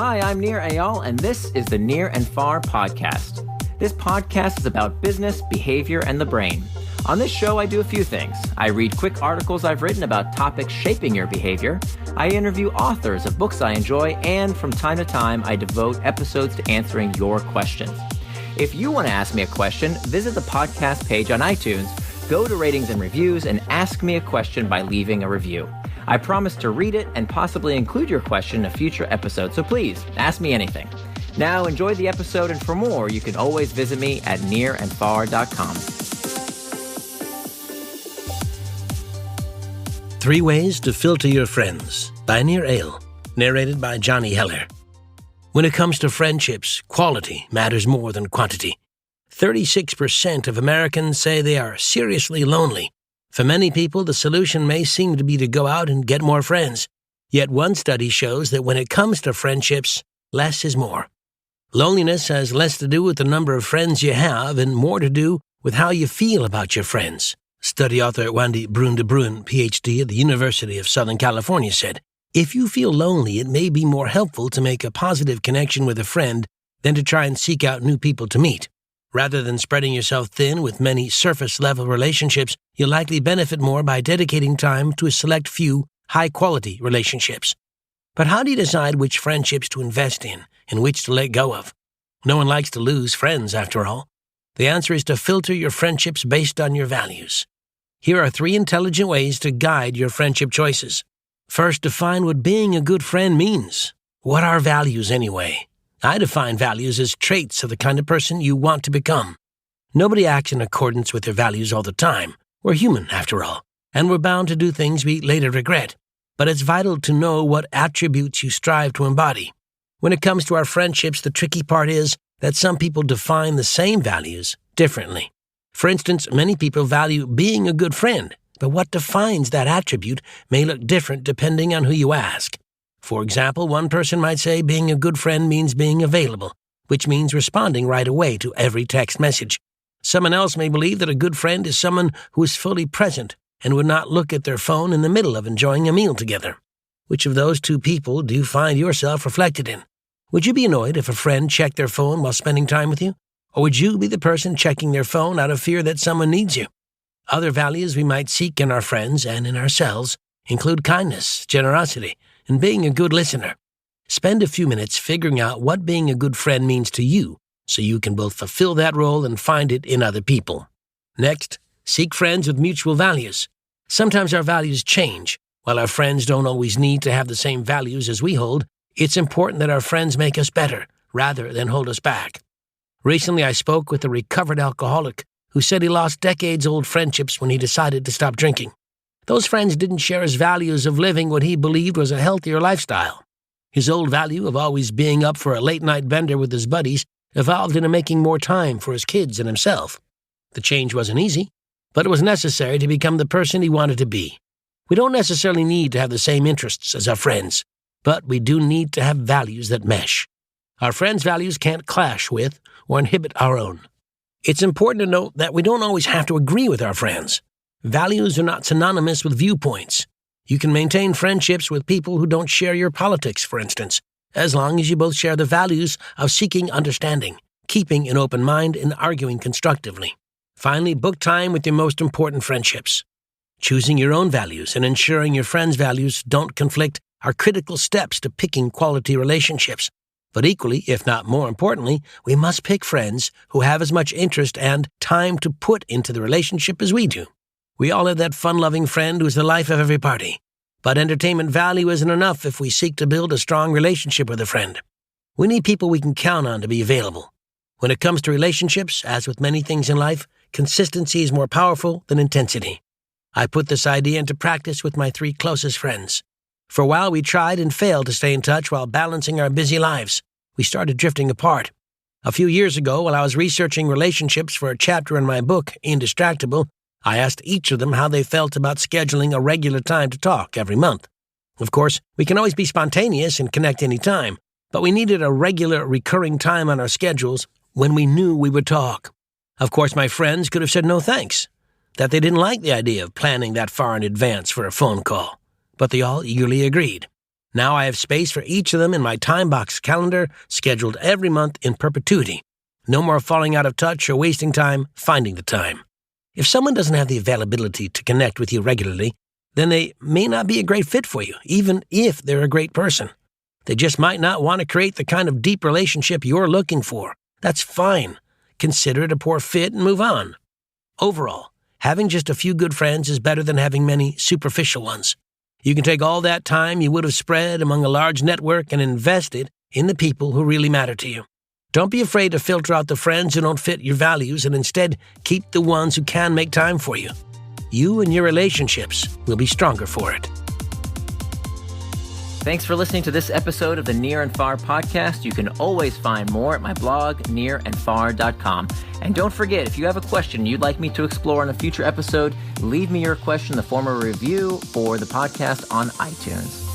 Hi, I'm Nir Eyal, and this is the Near and Far podcast. This podcast is about business, behavior, and the brain. On this show, I do a few things. I read quick articles I've written about topics shaping your behavior. I interview authors of books I enjoy, and from time to time, I devote episodes to answering your questions. If you want to ask me a question, visit the podcast page on iTunes, go to ratings and reviews, and ask me a question by leaving a review. I promise to read it and possibly include your question in a future episode, so please, ask me anything. Now, enjoy the episode, and for more, you can always visit me at nearandfar.com. 3 Ways to Filter Your Friends by Nir Eyal, narrated by Johnny Heller. When it comes to friendships, quality matters more than quantity. 36% of Americans say they are seriously lonely. For many people, the solution may seem to be to go out and get more friends. Yet one study shows that when it comes to friendships, less is more. Loneliness has less to do with the number of friends you have and more to do with how you feel about your friends. Study author Wendy Brun de Bruin, Ph.D. at the University of Southern California, said, "If you feel lonely, it may be more helpful to make a positive connection with a friend than to try and seek out new people to meet. Rather than spreading yourself thin with many surface-level relationships, you'll likely benefit more by dedicating time to a select few high-quality relationships." But how do you decide which friendships to invest in and which to let go of? No one likes to lose friends, after all. The answer is to filter your friendships based on your values. Here are 3 intelligent ways to guide your friendship choices. First, define what being a good friend means. What are values anyway? I define values as traits of the kind of person you want to become. Nobody acts in accordance with their values all the time. We're human, after all, and we're bound to do things we later regret. But it's vital to know what attributes you strive to embody. When it comes to our friendships, the tricky part is that some people define the same values differently. For instance, many people value being a good friend, but what defines that attribute may look different depending on who you ask. For example, one person might say being a good friend means being available, which means responding right away to every text message. Someone else may believe that a good friend is someone who is fully present and would not look at their phone in the middle of enjoying a meal together. Which of those 2 people do you find yourself reflected in? Would you be annoyed if a friend checked their phone while spending time with you? Or would you be the person checking their phone out of fear that someone needs you? Other values we might seek in our friends and in ourselves include kindness, generosity, and being a good listener. Spend a few minutes figuring out what being a good friend means to you so you can both fulfill that role and find it in other people. Next, seek friends with mutual values. Sometimes our values change. While our friends don't always need to have the same values as we hold, it's important that our friends make us better rather than hold us back. Recently, I spoke with a recovered alcoholic who said he lost decades-old friendships when he decided to stop drinking. Those friends didn't share his values of living what he believed was a healthier lifestyle. His old value of always being up for a late-night bender with his buddies evolved into making more time for his kids and himself. The change wasn't easy, but it was necessary to become the person he wanted to be. We don't necessarily need to have the same interests as our friends, but we do need to have values that mesh. Our friends' values can't clash with or inhibit our own. It's important to note that we don't always have to agree with our friends. Values are not synonymous with viewpoints. You can maintain friendships with people who don't share your politics, for instance, as long as you both share the values of seeking understanding, keeping an open mind, and arguing constructively. Finally, book time with your most important friendships. Choosing your own values and ensuring your friends' values don't conflict are critical steps to picking quality relationships. But equally, if not more importantly, we must pick friends who have as much interest and time to put into the relationship as we do. We all have that fun-loving friend who's the life of every party. But entertainment value isn't enough if we seek to build a strong relationship with a friend. We need people we can count on to be available. When it comes to relationships, as with many things in life, consistency is more powerful than intensity. I put this idea into practice with my 3 closest friends. For a while, we tried and failed to stay in touch while balancing our busy lives. We started drifting apart. A few years ago, while I was researching relationships for a chapter in my book, Indistractable, I asked each of them how they felt about scheduling a regular time to talk every month. Of course, we can always be spontaneous and connect any time, but we needed a regular, recurring time on our schedules when we knew we would talk. Of course, my friends could have said no thanks, that they didn't like the idea of planning that far in advance for a phone call, but they all eagerly agreed. Now I have space for each of them in my time-box calendar, scheduled every month in perpetuity. No more falling out of touch or wasting time finding the time. If someone doesn't have the availability to connect with you regularly, then they may not be a great fit for you, even if they're a great person. They just might not want to create the kind of deep relationship you're looking for. That's fine. Consider it a poor fit and move on. Overall, having just a few good friends is better than having many superficial ones. You can take all that time you would have spread among a large network and invest it in the people who really matter to you. Don't be afraid to filter out the friends who don't fit your values and instead keep the ones who can make time for you. You and your relationships will be stronger for it. Thanks for listening to this episode of the Near and Far podcast. You can always find more at my blog, nearandfar.com. And don't forget, if you have a question you'd like me to explore in a future episode, leave me your question in the form of a review for the podcast on iTunes.